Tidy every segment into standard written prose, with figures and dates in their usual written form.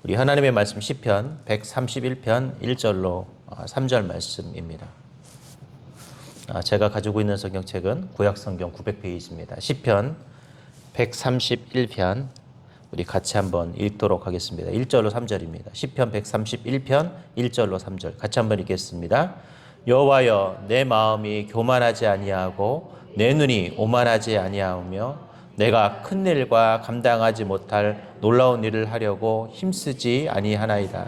우리 하나님의 말씀 시편 131편 1절로 3절 말씀입니다. 제가 가지고 있는 성경책은 구약성경 900페이지입니다. 시편 131편 우리 같이 한번 읽도록 하겠습니다. 1절로 3절입니다. 시편 131편 1절로 3절 같이 한번 읽겠습니다. 여호와여, 내 마음이 교만하지 아니하고 내 눈이 오만하지 아니하오며 내가 큰 일과 감당하지 못할 놀라운 일을 하려고 힘쓰지 아니하나이다.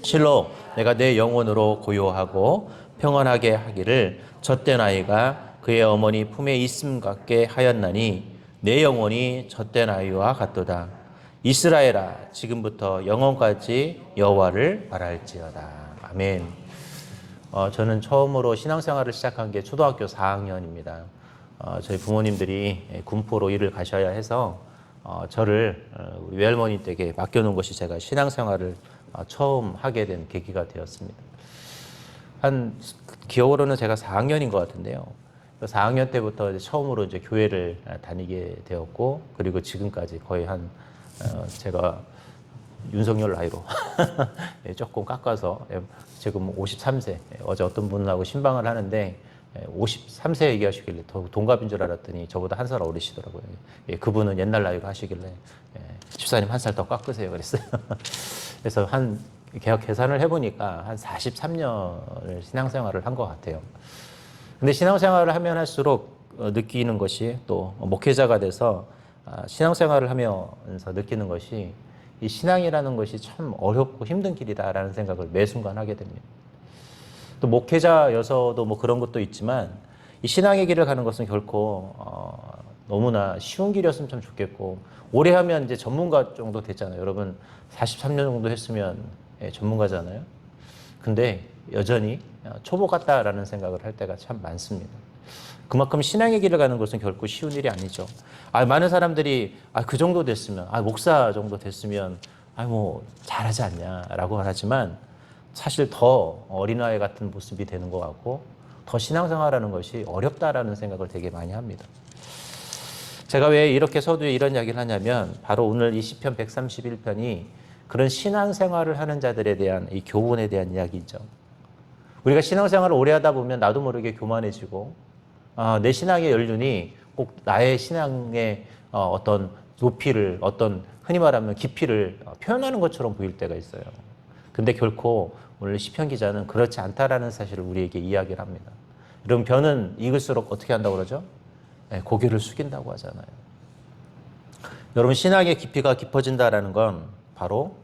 실로 내가 내 영혼으로 고요하고 평안하게 하기를 젖된 아이가 그의 어머니 품에 있음 같게 하였나니 내 영혼이 젖된 아이와 같도다. 이스라엘아, 지금부터 영원까지 여호와를 바랄지어다. 아멘. 저는 처음으로 신앙생활을 시작한 게 초등학교 4학년입니다. 저희 부모님들이 군포로 일을 가셔야 해서 저를 우리 외할머니 댁에 맡겨놓은 것이 제가 신앙생활을 처음 하게 된 계기가 되었습니다. 기억으로는 제가 4학년인 것 같은데요. 4학년 때부터 이제 처음으로 이제 교회를 다니게 되었고, 그리고 지금까지 거의 제가 윤석열 나이로 조금 깎아서 지금 53세, 어제 어떤 분하고 신방을 하는데 53세 얘기하시길래 동갑인 줄 알았더니 저보다 한 살 어리시더라고요. 그분은 옛날 나이로 하시길래 집사님 한 살 더 깎으세요 그랬어요. 그래서 계산을 해보니까 한 43년을 신앙생활을 한 것 같아요. 근데 신앙생활을 하면 할수록 느끼는 것이, 또 목회자가 돼서 신앙생활을 하면서 느끼는 것이, 이 신앙이라는 것이 참 어렵고 힘든 길이다라는 생각을 매 순간 하게 됩니다. 또 목회자여서도 뭐 그런 것도 있지만, 이 신앙의 길을 가는 것은 결코 너무나 쉬운 길이었으면 참 좋겠고, 오래 하면 이제 전문가 정도 됐잖아요. 여러분 43년 정도 했으면 전문가잖아요. 근데 여전히 초보 같다라는 생각을 할 때가 참 많습니다. 그만큼 신앙의 길을 가는 것은 결코 쉬운 일이 아니죠. 많은 사람들이 그 정도 됐으면, 목사 정도 됐으면 뭐 잘하지 않냐라고 하지만, 사실 더 어린아이 같은 모습이 되는 것 같고, 더 신앙생활하는 것이 어렵다라는 생각을 되게 많이 합니다. 제가 왜 이렇게 서두에 이런 이야기를 하냐면, 바로 오늘 이 시편 131편이 그런 신앙생활을 하는 자들에 대한 이 교훈에 대한 이야기죠. 우리가 신앙생활을 오래 하다 보면 나도 모르게 교만해지고, 내 신앙의 연륜이 꼭 나의 신앙의 어떤 높이를, 어떤 흔히 말하면 깊이를 표현하는 것처럼 보일 때가 있어요. 근데 결코 오늘 시편 기자는 그렇지 않다라는 사실을 우리에게 이야기를 합니다. 여러분, 벼는 익을수록 어떻게 한다고 그러죠? 고개를 숙인다고 하잖아요. 여러분, 신앙의 깊이가 깊어진다라는 건 바로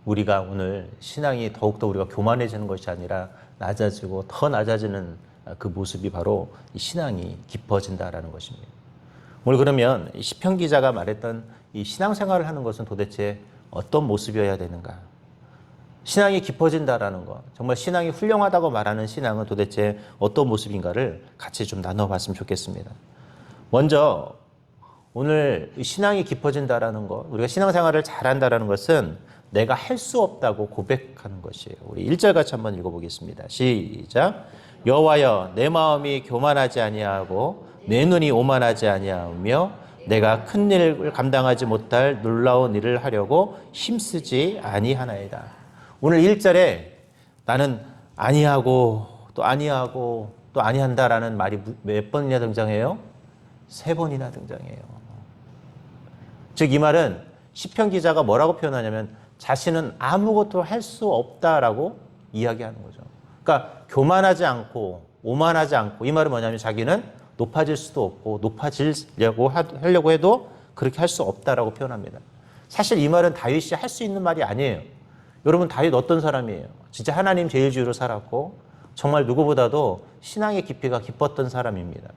우리가 오늘 신앙이 더욱더 우리가 교만해지는 것이 아니라 낮아지고 더 낮아지는 그 모습이 바로 이 신앙이 깊어진다라는 것입니다. 오늘 그러면 이 시편 기자가 말했던 이 신앙생활을 하는 것은 도대체 어떤 모습이어야 되는가? 신앙이 깊어진다라는 것, 정말 신앙이 훌륭하다고 말하는 신앙은 도대체 어떤 모습인가를 같이 좀 나눠봤으면 좋겠습니다. 먼저 오늘 신앙이 깊어진다라는 것, 우리가 신앙생활을 잘한다라는 것은 내가 할 수 없다고 고백하는 것이에요. 우리 1절 같이 한번 읽어보겠습니다. 시작. 여호와여, 내 마음이 교만하지 아니하고 내 눈이 오만하지 아니하며 내가 큰 일을 감당하지 못할 놀라운 일을 하려고 힘쓰지 아니하나이다. 오늘 1절에 나는 아니하고 또 아니하고 또 아니한다라는 말이 몇 번이나 등장해요? 3번이나 등장해요. 즉 이 말은 시편 기자가 뭐라고 표현하냐면, 자신은 아무것도 할 수 없다라고 이야기하는 거죠. 그러니까 교만하지 않고 오만하지 않고, 이 말은 뭐냐면 자기는 높아질 수도 없고 높아지려고 하려고 해도 그렇게 할 수 없다라고 표현합니다. 사실 이 말은 다윗이 할 수 있는 말이 아니에요. 여러분, 다윗 어떤 사람이에요? 진짜 하나님 제일주의로 살았고 정말 누구보다도 신앙의 깊이가 깊었던 사람입니다.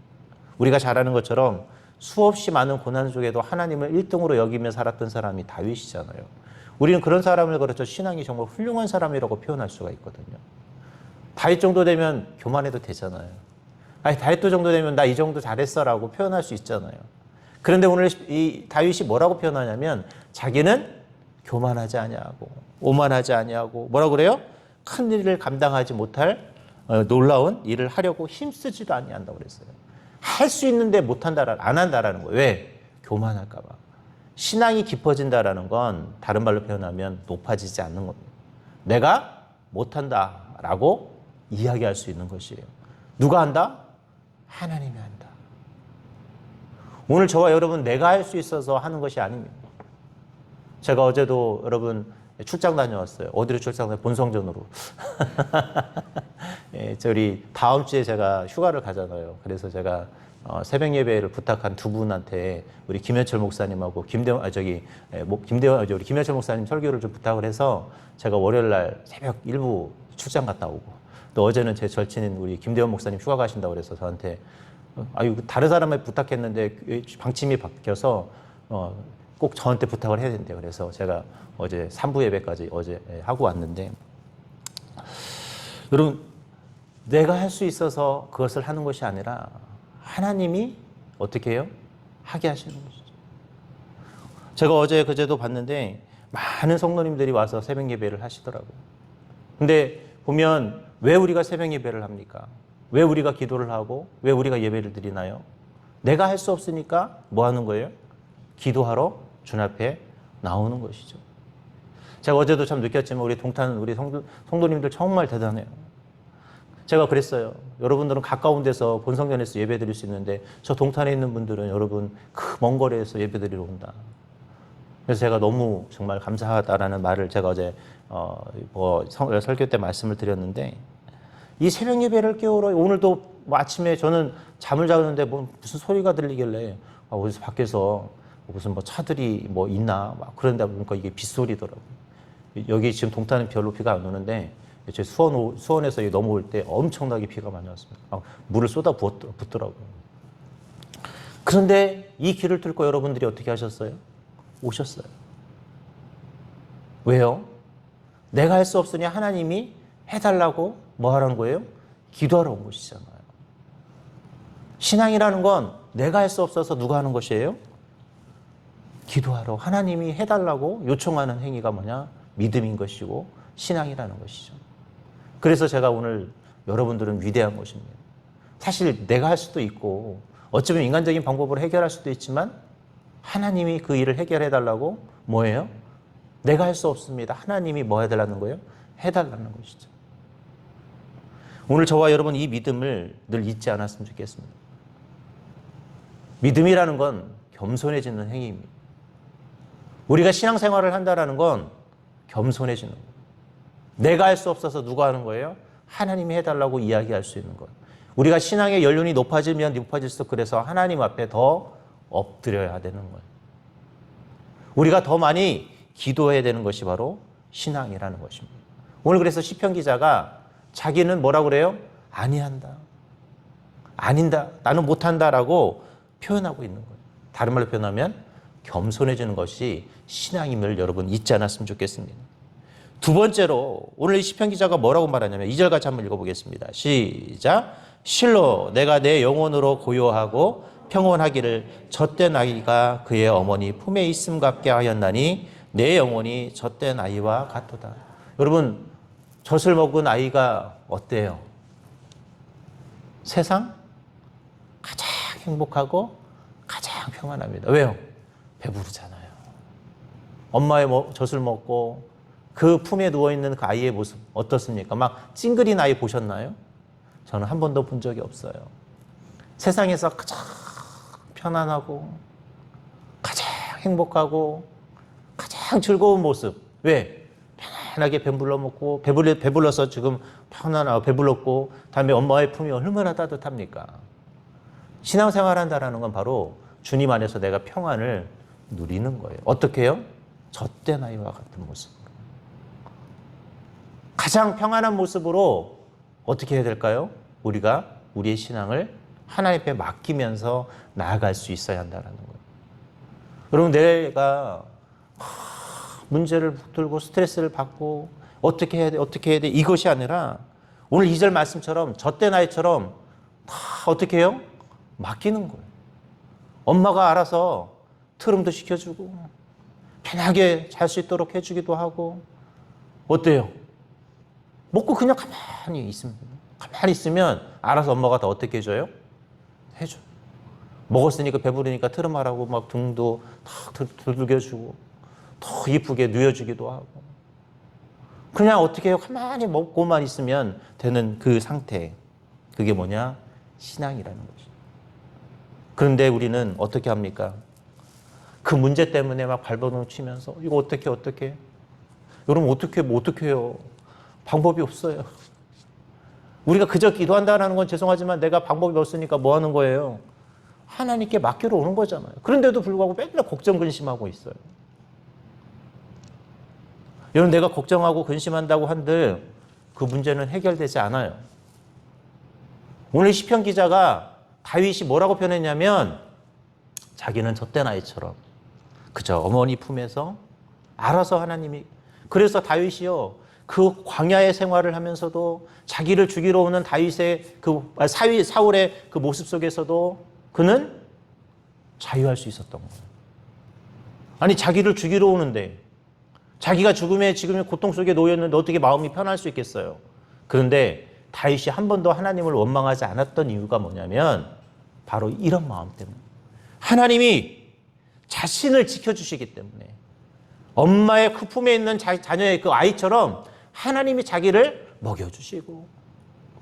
우리가 잘 아는 것처럼 수없이 많은 고난 속에도 하나님을 1등으로 여기며 살았던 사람이 다윗이잖아요. 우리는 그런 사람을 그렇죠, 신앙이 정말 훌륭한 사람이라고 표현할 수가 있거든요. 다윗 정도 되면 교만해도 되잖아요. 다윗 정도 되면 나 이 정도 잘했어라고 표현할 수 있잖아요. 그런데 오늘 이 다윗이 뭐라고 표현하냐면, 자기는 교만하지 아니하고 오만하지 아니하고 뭐라고 그래요? 큰 일을 감당하지 못할 놀라운 일을 하려고 힘쓰지도 아니한다고 그랬어요. 할 수 있는데 못한다라, 안 한다라는 거예요. 왜? 교만할까 봐. 신앙이 깊어진다라는 건 다른 말로 표현하면 높아지지 않는 겁니다. 내가 못한다라고 이야기할 수 있는 것이에요. 누가 한다? 하나님이 한다. 오늘 저와 여러분 내가 할 수 있어서 하는 것이 아닙니다. 제가 어제도 여러분 출장 다녀왔어요. 어디로 출장 다녀왔어요? 본성전으로. 예, 저희 다음 주에 제가 휴가를 가잖아요. 그래서 제가 새벽 예배를 부탁한 두 분한테 우리 김현철 목사님하고 우리 김현철 목사님 설교를 좀 부탁을 해서 제가 월요일 날 새벽 일부 출장 갔다 오고 또 어제는 제 절친인 우리 김대원 목사님 휴가 가신다고 그래서 저한테 다른 사람을 부탁했는데 방침이 바뀌어서 꼭 저한테 부탁을 해야 된대요. 그래서 제가 어제 3부 예배까지 어제 하고 왔는데 여러분 내가 할 수 있어서 그것을 하는 것이 아니라 하나님이 어떻게 해요? 하게 하시는 것이죠. 제가 어제 그제도 봤는데 많은 성도님들이 와서 새벽 예배를 하시더라고요. 근데 보면 왜 우리가 새벽 예배를 합니까? 왜 우리가 기도를 하고 왜 우리가 예배를 드리나요? 내가 할 수 없으니까 뭐 하는 거예요? 기도하러 주 앞에 나오는 것이죠. 제가 어제도 참 느꼈지만 우리 동탄 우리 성도님들 정말 대단해요. 제가 그랬어요. 여러분들은 가까운 데서 본성전에서 예배 드릴 수 있는데 저 동탄에 있는 분들은 여러분 그 먼 거리에서 예배 드리러 온다. 그래서 제가 너무 정말 감사하다라는 말을 제가 어제 설교 때 말씀을 드렸는데 이 새벽 예배를 깨우러 오늘도 아침에 저는 잠을 자는데 무슨 소리가 들리길래 어디서 밖에서 무슨 차들이 있나 막 그런다 보니까 이게 빗소리더라고요. 여기 지금 동탄은 별로 비가 안 오는데 제 수원에서 넘어올 때 엄청나게 비가 많이 왔습니다. 물을 쏟아 붓더라고요. 그런데 이 길을 뚫고 여러분들이 어떻게 하셨어요? 오셨어요. 왜요? 내가 할 수 없으니 하나님이 해달라고 뭐 하라는 거예요? 기도하러 온 것이잖아요. 신앙이라는 건 내가 할 수 없어서 누가 하는 것이에요? 기도하러 하나님이 해달라고 요청하는 행위가 뭐냐? 믿음인 것이고 신앙이라는 것이죠. 그래서 제가 오늘 여러분들은 위대한 것입니다. 사실 내가 할 수도 있고 어쩌면 인간적인 방법으로 해결할 수도 있지만 하나님이 그 일을 해결해달라고 뭐예요? 내가 할 수 없습니다. 하나님이 뭐 해달라는 거예요? 해달라는 것이죠. 오늘 저와 여러분 이 믿음을 늘 잊지 않았으면 좋겠습니다. 믿음이라는 건 겸손해지는 행위입니다. 우리가 신앙생활을 한다는 건 겸손해지는 거예요. 내가 할 수 없어서 누가 하는 거예요? 하나님이 해달라고 이야기할 수 있는 것. 우리가 신앙의 연륜이 높아지면 높아질수록 그래서 하나님 앞에 더 엎드려야 되는 거예요. 우리가 더 많이 기도해야 되는 것이 바로 신앙이라는 것입니다. 오늘 그래서 시편 기자가 자기는 뭐라고 그래요? 아니한다. 아닌다. 나는 못한다라고 표현하고 있는 거예요. 다른 말로 표현하면 겸손해지는 것이 신앙임을 여러분 잊지 않았으면 좋겠습니다. 두 번째로 오늘 이 시편 기자가 뭐라고 말하냐면 2절 같이 한번 읽어보겠습니다. 시작. 실로 내가 내 영혼으로 고요하고 평온하기를 젖된 아이가 그의 어머니 품에 있음 같게 하였나니 내 영혼이 젖된 아이와 같도다. 여러분 젖을 먹은 아이가 어때요? 세상 가장 행복하고 가장 평안합니다. 왜요? 배부르잖아요. 엄마의 젖을 먹고 그 품에 누워있는 그 아이의 모습 어떻습니까? 막 찡그린 아이 보셨나요? 저는 한 번도 본 적이 없어요. 세상에서 가장 편안하고 가장 행복하고 가장 즐거운 모습. 왜? 편안하게 배불러 먹고 배불러서 지금 편안하고 배불렀고 다음에 엄마의 품이 얼마나 따뜻합니까? 신앙생활 한다는 건 바로 주님 안에서 내가 평안을 누리는 거예요. 어떻게 해요? 젖된 아이와 같은 모습. 가장 평안한 모습으로 어떻게 해야 될까요? 우리가 우리의 신앙을 하나님 앞에 맡기면서 나아갈 수 있어야 한다는 거예요. 여러분 내가 문제를 붙들고 스트레스를 받고 어떻게 해야 돼 이것이 아니라 오늘 2절 말씀처럼 젖된 아이처럼 다 어떻게 해요? 맡기는 거예요. 엄마가 알아서 트름도 시켜주고 편하게 잘 수 있도록 해주기도 하고 어때요? 먹고 그냥 가만히 있으면 알아서 엄마가 다 어떻게 해줘요? 해줘. 먹었으니까 배부르니까 트름하라고 막 등도 탁 두들겨주고 더 이쁘게 누여주기도 하고 그냥 어떻게 해요? 가만히 먹고만 있으면 되는 그 상태. 그게 뭐냐? 신앙이라는 거죠. 그런데 우리는 어떻게 합니까? 그 문제 때문에 막 발버둥 치면서 이거 어떻게 여러분 어떻게 해요? 방법이 없어요. 우리가 그저 기도한다는 건 죄송하지만 내가 방법이 없으니까 뭐 하는 거예요? 하나님께 맡기러 오는 거잖아요. 그런데도 불구하고 맨날 걱정 근심하고 있어요. 여러분 내가 걱정하고 근심한다고 한들 그 문제는 해결되지 않아요. 오늘 시편 기자가 다윗이 뭐라고 표현했냐면 자기는 젖된 아이처럼 그저 어머니 품에서 알아서 하나님이 그래서 다윗이요 그 광야의 생활을 하면서도 자기를 죽이러 오는 다윗의 사울의 그 모습 속에서도 그는 자유할 수 있었던 거예요. 아니 자기를 죽이러 오는데 자기가 지금의 고통 속에 놓였는데 어떻게 마음이 편할 수 있겠어요? 그런데 다윗이 한 번도 하나님을 원망하지 않았던 이유가 뭐냐면 바로 이런 마음 때문에 하나님이 자신을 지켜주시기 때문에 엄마의 그 품에 있는 자녀의 그 아이처럼 하나님이 자기를 먹여주시고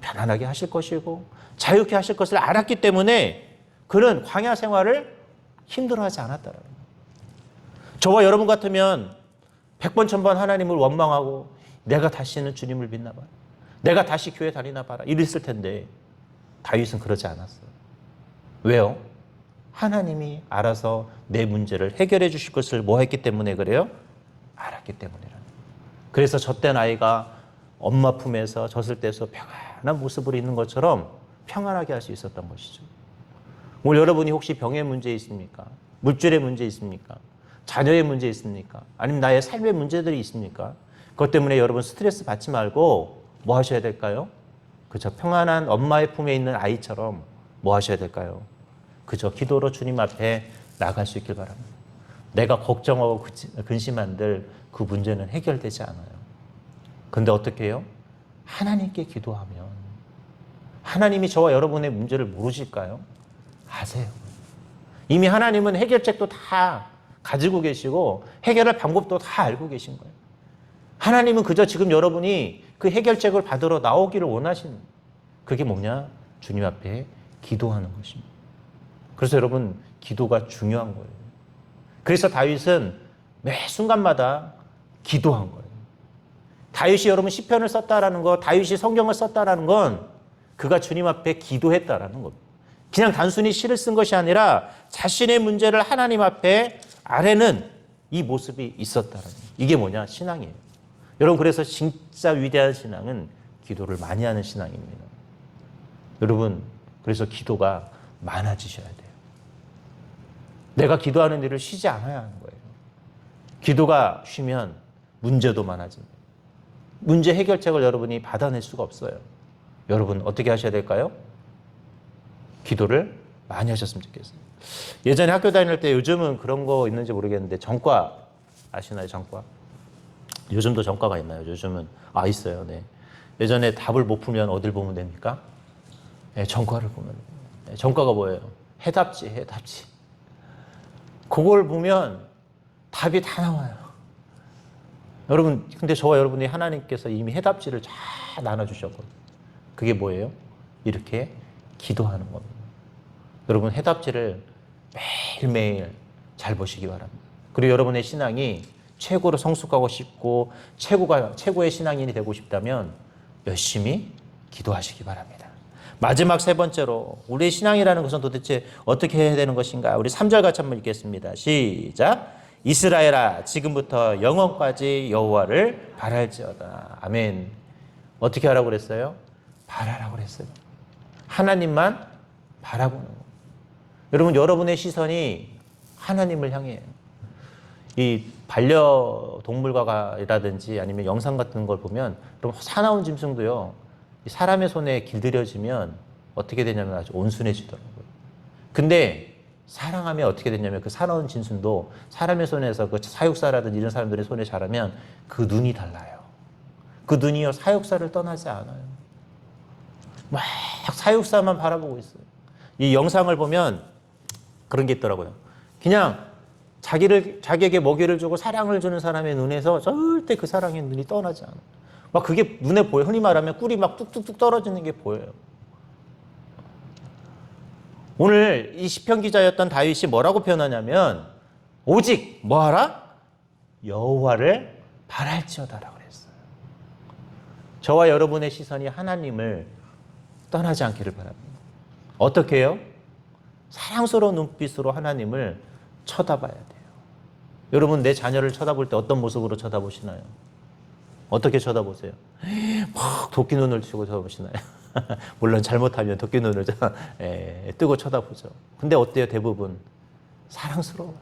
편안하게 하실 것이고 자유케 하실 것을 알았기 때문에 그는 광야 생활을 힘들어하지 않았다라는 거예요. 저와 여러분 같으면 100번 1000번 하나님을 원망하고 내가 다시는 주님을 믿나 봐라. 내가 다시 교회 다니나 봐라. 이랬을 텐데 다윗은 그러지 않았어요. 왜요? 하나님이 알아서 내 문제를 해결해 주실 것을 뭐 했기 때문에 그래요? 알았기 때문이라는 거예요. 그래서 젖된 아이가 엄마 품에서 젖을 떼서 평안한 모습으로 있는 것처럼 평안하게 할 수 있었던 것이죠. 오늘 여러분이 혹시 병의 문제 있습니까? 물질의 문제 있습니까? 자녀의 문제 있습니까? 아니면 나의 삶의 문제들이 있습니까? 그것 때문에 여러분 스트레스 받지 말고 뭐 하셔야 될까요? 그저 평안한 엄마의 품에 있는 아이처럼 뭐 하셔야 될까요? 그저 기도로 주님 앞에 나갈 수 있길 바랍니다. 내가 걱정하고 근심한들 그 문제는 해결되지 않아요. 근데 어떻게 해요? 하나님께 기도하면 하나님이 저와 여러분의 문제를 모르실까요? 아세요. 이미 하나님은 해결책도 다 가지고 계시고 해결할 방법도 다 알고 계신 거예요. 하나님은 그저 지금 여러분이 그 해결책을 받으러 나오기를 원하시는 그게 뭐냐? 주님 앞에 기도하는 것입니다. 그래서 여러분 기도가 중요한 거예요. 그래서 다윗은 매 순간마다 기도한 거예요. 다윗이 여러분 시편을 썼다라는 거, 다윗이 성경을 썼다라는 건 그가 주님 앞에 기도했다라는 겁니다. 그냥 단순히 시를 쓴 것이 아니라 자신의 문제를 하나님 앞에 아뢰는 이 모습이 있었다라는 거예요. 이게 뭐냐? 신앙이에요. 여러분 그래서 진짜 위대한 신앙은 기도를 많이 하는 신앙입니다. 여러분 그래서 기도가 많아지셔야 돼요. 내가 기도하는 일을 쉬지 않아야 하는 거예요. 기도가 쉬면 문제도 많아집니다. 문제 해결책을 여러분이 받아낼 수가 없어요. 여러분 어떻게 하셔야 될까요? 기도를 많이 하셨으면 좋겠어요. 예전에 학교 다닐 때 요즘은 그런 거 있는지 모르겠는데 전과 아시나요? 전과? 요즘도 전과가 있나요? 요즘은 있어요. 네. 예전에 답을 못 풀면 어딜 보면 됩니까? 네, 전과를 보면. 네, 전과가 뭐예요? 해답지. 그걸 보면 답이 다 나와요. 여러분, 근데 저와 여러분이 하나님께서 이미 해답지를 잘 나눠주셨거든요. 그게 뭐예요? 이렇게 기도하는 겁니다. 여러분 해답지를 매일매일 잘 보시기 바랍니다. 그리고 여러분의 신앙이 최고로 성숙하고 싶고 최고의 신앙인이 되고 싶다면 열심히 기도하시기 바랍니다. 마지막 세 번째로 우리의 신앙이라는 것은 도대체 어떻게 해야 되는 것인가? 우리 3절 같이 한번 읽겠습니다. 시작. 이스라엘아 지금부터 영원까지 여호와를 바랄지어다. 아멘. 어떻게 하라고 그랬어요? 바라라고 그랬어요. 하나님만 바라보는 거예요. 여러분 여러분의 시선이 하나님을 향해요. 이 반려동물과라든지 아니면 영상 같은 걸 보면 여러분 사나운 짐승도요. 사람의 손에 길들여지면 어떻게 되냐면 아주 온순해지더라고요. 근데 사랑하면 어떻게 되냐면 그 사나운 짐승도 사람의 손에서 그 사육사라든지 이런 사람들의 손에 자라면 그 눈이 달라요. 그 눈이요 사육사를 떠나지 않아요. 막 사육사만 바라보고 있어요. 이 영상을 보면 그런 게 있더라고요. 그냥 자기에게 먹이를 주고 사랑을 주는 사람의 눈에서 절대 그 사랑의 눈이 떠나지 않아. 막 그게 눈에 보여. 흔히 말하면 꿀이 막 뚝뚝뚝 떨어지는 게 보여요. 오늘 이 시편 기자였던 다윗이 뭐라고 표현하냐면 오직 뭐하라? 여호와를 바랄지어다라고 그랬어요. 저와 여러분의 시선이 하나님을 떠나지 않기를 바랍니다. 어떻게 해요? 사랑스러운 눈빛으로 하나님을 쳐다봐야 돼요. 여러분 내 자녀를 쳐다볼 때 어떤 모습으로 쳐다보시나요? 어떻게 쳐다보세요? 막 도끼 눈을 치고 쳐다보시나요? 물론 잘못하면 도끼 눈을 뜨고 쳐다보죠. 근데 어때요? 대부분 사랑스러워요.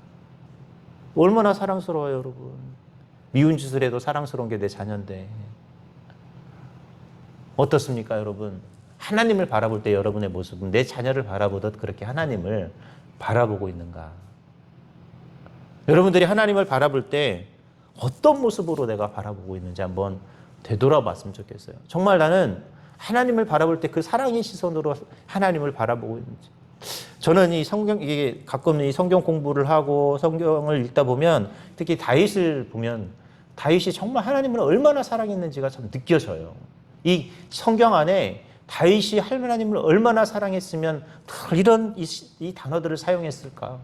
얼마나 사랑스러워요, 여러분. 미운 짓을 해도 사랑스러운 게 내 자녀인데. 어떻습니까, 여러분? 하나님을 바라볼 때 여러분의 모습은 내 자녀를 바라보듯 그렇게 하나님을 바라보고 있는가? 여러분들이 하나님을 바라볼 때 어떤 모습으로 내가 바라보고 있는지 한번 되돌아봤으면 좋겠어요. 정말 나는 하나님을 바라볼 때 그 사랑의 시선으로 하나님을 바라보고 있는지. 저는 이게 가끔 이 성경 공부를 하고 성경을 읽다 보면 특히 다윗을 보면 다윗이 정말 하나님을 얼마나 사랑했는지가 참 느껴져요. 이 성경 안에 다윗이 하나님을 얼마나 사랑했으면 이런 이 단어들을 사용했을까?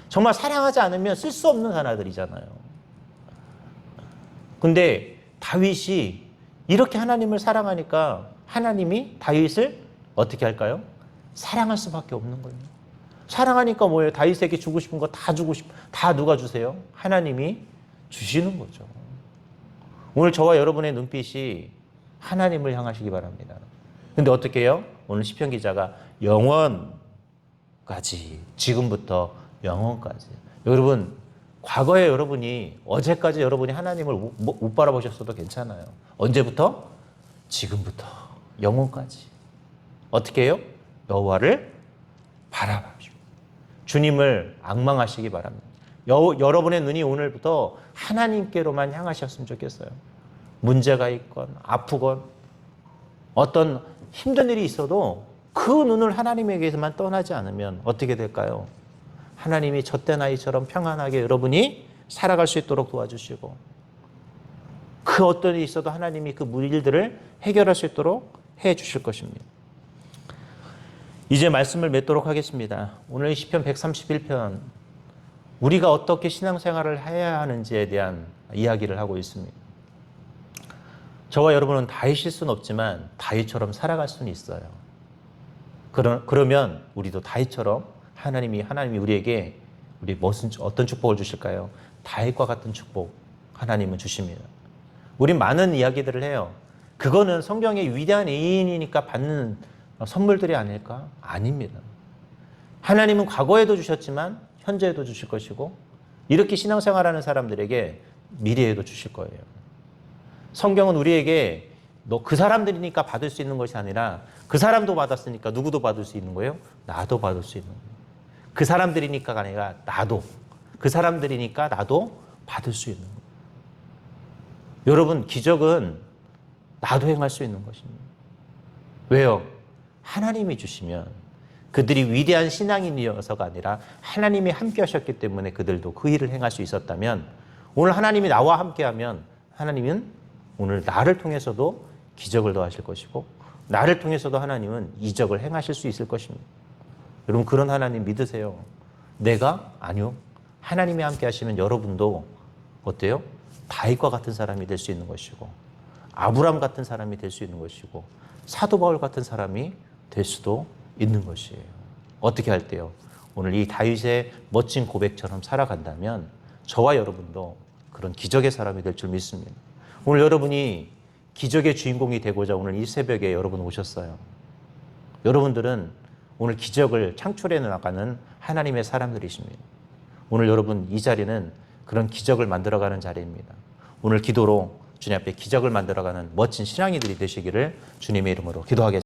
정말 사랑하지 않으면 쓸 수 없는 단어들이잖아요. 근데 다윗이 이렇게 하나님을 사랑하니까 하나님이 다윗을 어떻게 할까요? 사랑할 수밖에 없는 거예요. 사랑하니까 뭐예요? 다윗에게 주고 싶은 거 다 누가 주세요? 하나님이 주시는 거죠. 오늘 저와 여러분의 눈빛이 하나님을 향하시기 바랍니다. 근데 어떻게 해요? 오늘 시편 기자가 영원까지, 지금부터 영원까지. 여러분, 과거에 여러분이, 어제까지 여러분이 하나님을 못 바라보셨어도 괜찮아요. 언제부터? 지금부터 영원까지. 어떻게 해요? 여호와를 바라봐십시오. 주님을 앙망하시기 바랍니다. 여러분의 눈이 오늘부터 하나님께로만 향하셨으면 좋겠어요. 문제가 있건 아프건 어떤 힘든 일이 있어도 그 눈을 하나님에게서만 떠나지 않으면 어떻게 될까요? 하나님이 젖된 아이처럼 평안하게 여러분이 살아갈 수 있도록 도와주시고 그 어떤 일이 있어도 하나님이 그 일들을 해결할 수 있도록 해 주실 것입니다. 이제 말씀을 맺도록 하겠습니다. 오늘 시편 131편 우리가 어떻게 신앙생활을 해야 하는지에 대한 이야기를 하고 있습니다. 저와 여러분은 다윗일 수는 없지만 다윗처럼 살아갈 수는 있어요. 그러면 우리도 다윗처럼 하나님이 우리에게 어떤 축복을 주실까요? 다윗과 같은 축복 하나님은 주십니다. 우린 많은 이야기들을 해요. 그거는 성경의 위대한 예인이니까 받는 선물들이 아닐까? 아닙니다. 하나님은 과거에도 주셨지만 현재에도 주실 것이고 이렇게 신앙생활하는 사람들에게 미래에도 주실 거예요. 성경은 우리에게 너 그 사람들이니까 받을 수 있는 것이 아니라 그 사람도 받았으니까 누구도 받을 수 있는 거예요? 나도 받을 수 있는 거예요. 그 사람들이니까가 아니라 그 사람들이니까 나도 받을 수 있는 거예요. 여러분, 기적은 나도 행할 수 있는 것입니다. 왜요? 하나님이 주시면 그들이 위대한 신앙인이어서가 아니라 하나님이 함께 하셨기 때문에 그들도 그 일을 행할 수 있었다면 오늘 하나님이 나와 함께하면 하나님은 오늘 나를 통해서도 기적을 더하실 것이고 나를 통해서도 하나님은 이적을 행하실 수 있을 것입니다. 여러분 그런 하나님 믿으세요. 아니요. 하나님이 함께 하시면 여러분도 어때요? 다윗과 같은 사람이 될 수 있는 것이고 아브람 같은 사람이 될 수 있는 것이고 사도 바울 같은 사람이 될 수도 있는 것이에요. 어떻게 할 때요? 오늘 이 다윗의 멋진 고백처럼 살아간다면 저와 여러분도 그런 기적의 사람이 될 줄 믿습니다. 오늘 여러분이 기적의 주인공이 되고자 오늘 이 새벽에 여러분 오셨어요. 여러분들은 오늘 기적을 창출해 나가는 하나님의 사람들이십니다. 오늘 여러분 이 자리는 그런 기적을 만들어가는 자리입니다. 오늘 기도로 주님 앞에 기적을 만들어가는 멋진 신앙이들이 되시기를 주님의 이름으로 기도하겠습니다.